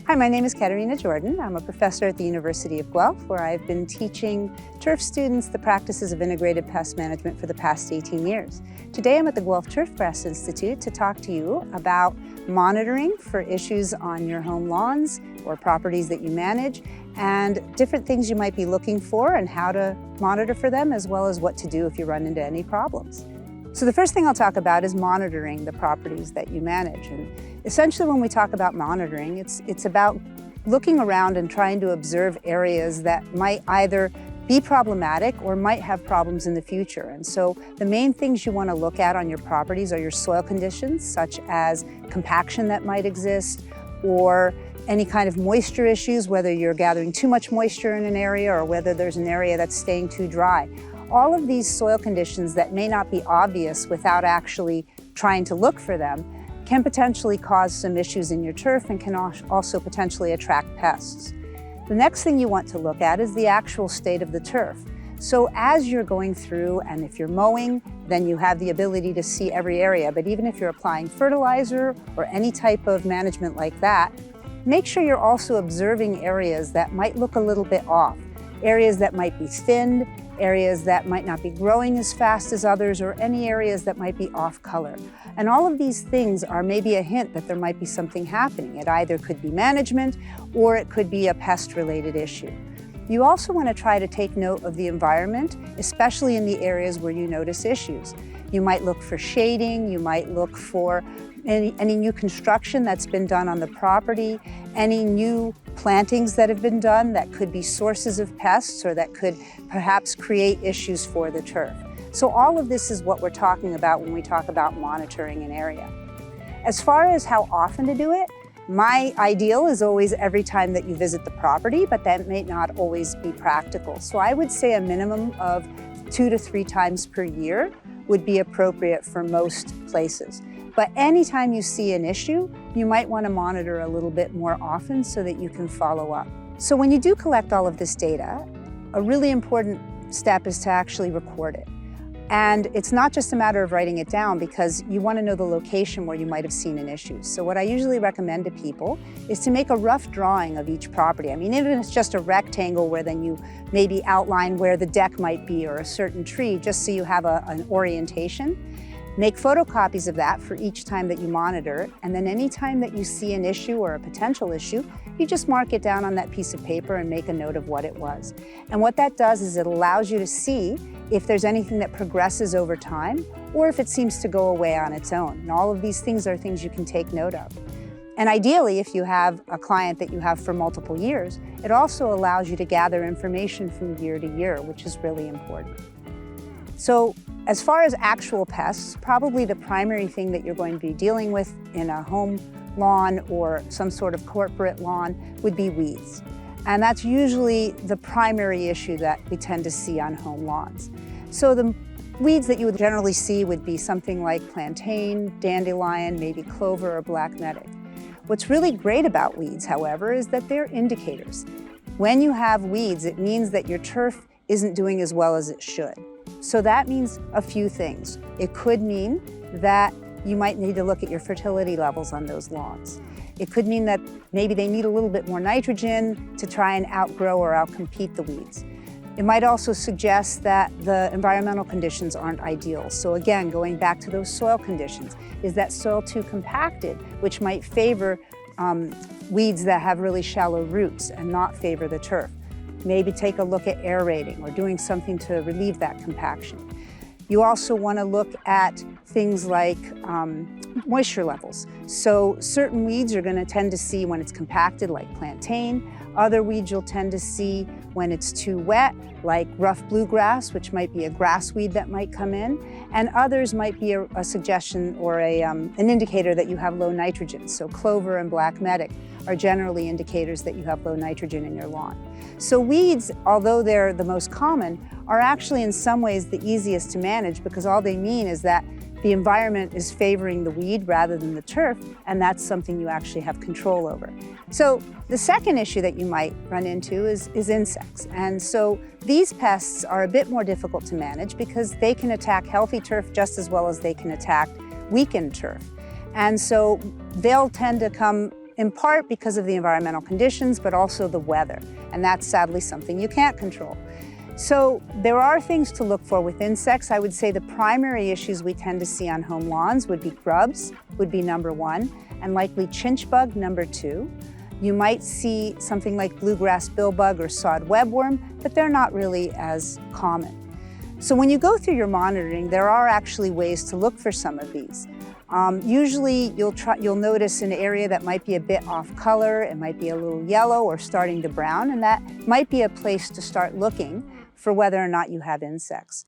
Hi, my name is Katerina Jordan. I'm a professor at the University of Guelph, where I've been teaching turf students the practices of integrated pest management for the past 18 years. Today I'm at the Guelph Turfgrass Institute to talk to you about monitoring for issues on your home lawns or properties that you manage, and different things you might be looking for and how to monitor for them, as well as what to do if you run into any problems. So the first thing I'll talk about is monitoring the properties that you manage. And essentially when we talk about monitoring, it's about looking around and trying to observe areas that might either be problematic or might have problems in the future. And so the main things you want to look at on your properties are your soil conditions, such as compaction that might exist, or any kind of moisture issues, whether you're gathering too much moisture in an area or whether there's an area that's staying too dry. All of these soil conditions that may not be obvious without actually trying to look for them can potentially cause some issues in your turf and can also potentially attract pests. The next thing you want to look at is the actual state of the turf. So as you're going through, and if you're mowing, then you have the ability to see every area, but even if you're applying fertilizer or any type of management like that, make sure you're also observing areas that might look a little bit off, areas that might be thinned, areas that might not be growing as fast as others, or any areas that might be off color. And all of these things are maybe a hint that there might be something happening. It either could be management or it could be a pest-related issue. You also want to try to take note of the environment, especially in the areas where you notice issues. You might look for shading, you might look for any new construction that's been done on the property, any new plantings that have been done that could be sources of pests or that could perhaps create issues for the turf. So all of this is what we're talking about when we talk about monitoring an area. As far as how often to do it, my ideal is always every time that you visit the property, but that may not always be practical. So I would say a minimum of 2 to 3 times per year would be appropriate for most places. But anytime you see an issue, you might want to monitor a little bit more often so that you can follow up. So when you do collect all of this data, a really important step is to actually record it. And it's not just a matter of writing it down, because you want to know the location where you might have seen an issue. So what I usually recommend to people is to make a rough drawing of each property. I mean, even if it's just a rectangle where then you maybe outline where the deck might be or a certain tree, just so you have an orientation. Make photocopies of that for each time that you monitor it, and then any time that you see an issue or a potential issue, you just mark it down on that piece of paper and make a note of what it was. And what that does is it allows you to see if there's anything that progresses over time or if it seems to go away on its own. And all of these things are things you can take note of. And ideally, if you have a client that you have for multiple years, it also allows you to gather information from year to year, which is really important. So as far as actual pests, probably the primary thing that you're going to be dealing with in a home lawn or some sort of corporate lawn would be weeds. And that's usually the primary issue that we tend to see on home lawns. So the weeds that you would generally see would be something like plantain, dandelion, maybe clover or black medic. What's really great about weeds, however, is that they're indicators. When you have weeds, it means that your turf isn't doing as well as it should. So that means a few things. It could mean that you might need to look at your fertility levels on those lawns. It could mean that maybe they need a little bit more nitrogen to try and outgrow or outcompete the weeds. It might also suggest that the environmental conditions aren't ideal. So again, going back to those soil conditions, is that soil too compacted, which might favor weeds that have really shallow roots and not favor the turf. Maybe take a look at aerating or doing something to relieve that compaction. You also want to look at things like moisture levels. So certain weeds you're going to tend to see when it's compacted, like plantain. Other weeds you'll tend to see when it's too wet, like rough bluegrass, which might be a grass weed that might come in. And others might be a suggestion or an indicator that you have low nitrogen. So clover and black medic are generally indicators that you have low nitrogen in your lawn. So weeds, although they're the most common, are actually in some ways the easiest to manage, because all they mean is that the environment is favoring the weed rather than the turf, and that's something you actually have control over. So the second issue that you might run into is insects. And so these pests are a bit more difficult to manage because they can attack healthy turf just as well as they can attack weakened turf. And so they'll tend to come in part because of the environmental conditions, but also the weather. And that's sadly something you can't control. So there are things to look for with insects. I would say the primary issues we tend to see on home lawns would be grubs, would be number one, and likely chinch bug, number two. You might see something like bluegrass billbug or sod webworm, but they're not really as common. So when you go through your monitoring, there are actually ways to look for some of these. Usually you'll notice an area that might be a bit off color, it might be a little yellow or starting to brown, and that might be a place to start looking for whether or not you have insects.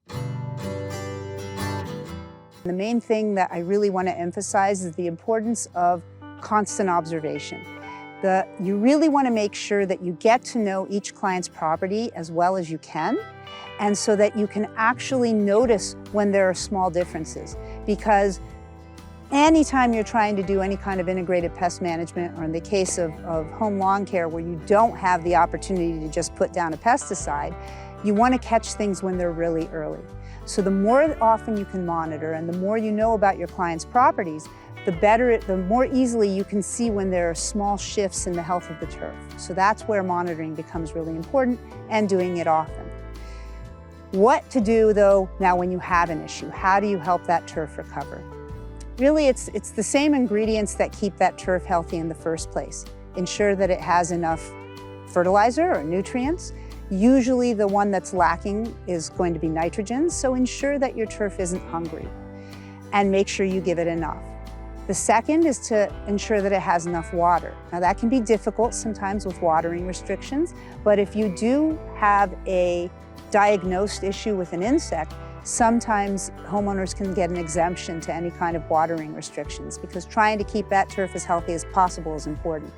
The main thing that I really want to emphasize is the importance of constant observation. You really want to make sure that you get to know each client's property as well as you can, and so that you can actually notice when there are small differences. Because anytime you're trying to do any kind of integrated pest management, or in the case of home lawn care where you don't have the opportunity to just put down a pesticide, you want to catch things when they're really early. So the more often you can monitor and the more you know about your client's properties, the more easily you can see when there are small shifts in the health of the turf. So that's where monitoring becomes really important, and doing it often. What to do though now when you have an issue? How do you help that turf recover? Really, it's the same ingredients that keep that turf healthy in the first place. Ensure that it has enough fertilizer or nutrients. Usually the one that's lacking is going to be nitrogen, so ensure that your turf isn't hungry, and make sure you give it enough. The second is to ensure that it has enough water. Now that can be difficult sometimes with watering restrictions, but if you do have a diagnosed issue with an insect, sometimes homeowners can get an exemption to any kind of watering restrictions, because trying to keep that turf as healthy as possible is important.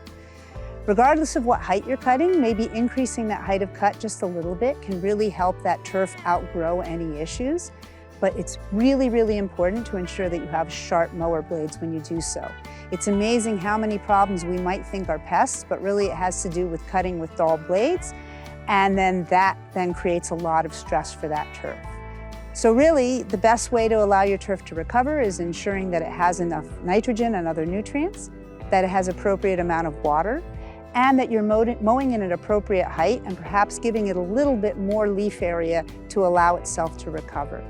Regardless of what height you're cutting, maybe increasing that height of cut just a little bit can really help that turf outgrow any issues. But it's really, really important to ensure that you have sharp mower blades when you do so. It's amazing how many problems we might think are pests, but really it has to do with cutting with dull blades, and then that creates a lot of stress for that turf. So really, the best way to allow your turf to recover is ensuring that it has enough nitrogen and other nutrients, that it has appropriate amount of water, and that you're mowing in an appropriate height and perhaps giving it a little bit more leaf area to allow itself to recover.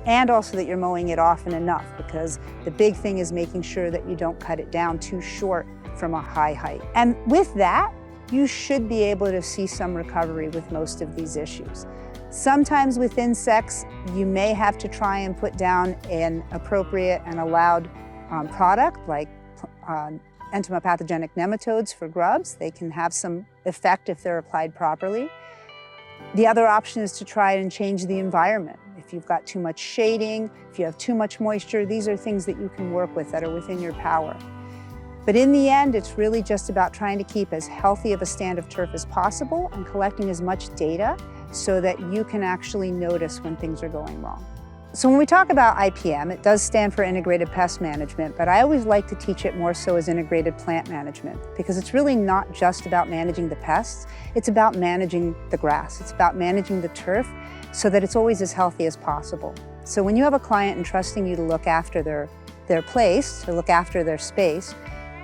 And also that you're mowing it often enough, because the big thing is making sure that you don't cut it down too short from a high height. And with that, you should be able to see some recovery with most of these issues. Sometimes with insects, you may have to try and put down an appropriate and allowed product like entomopathogenic nematodes for grubs. They can have some effect if they're applied properly. The other option is to try and change the environment. If you've got too much shading, if you have too much moisture, these are things that you can work with that are within your power. But in the end, it's really just about trying to keep as healthy of a stand of turf as possible and collecting as much data so that you can actually notice when things are going wrong. So when we talk about IPM, it does stand for Integrated Pest Management, but I always like to teach it more so as Integrated Plant Management, because it's really not just about managing the pests, it's about managing the grass, it's about managing the turf so that it's always as healthy as possible. So when you have a client entrusting you to look after their place, to look after their space,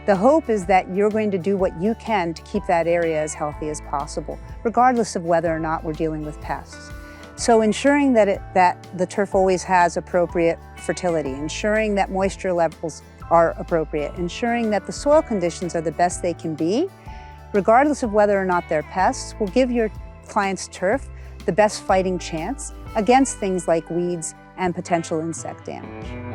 the hope is that you're going to do what you can to keep that area as healthy as possible, regardless of whether or not we're dealing with pests. So ensuring that the turf always has appropriate fertility, ensuring that moisture levels are appropriate, ensuring that the soil conditions are the best they can be, regardless of whether or not they're pests, will give your client's turf the best fighting chance against things like weeds and potential insect damage.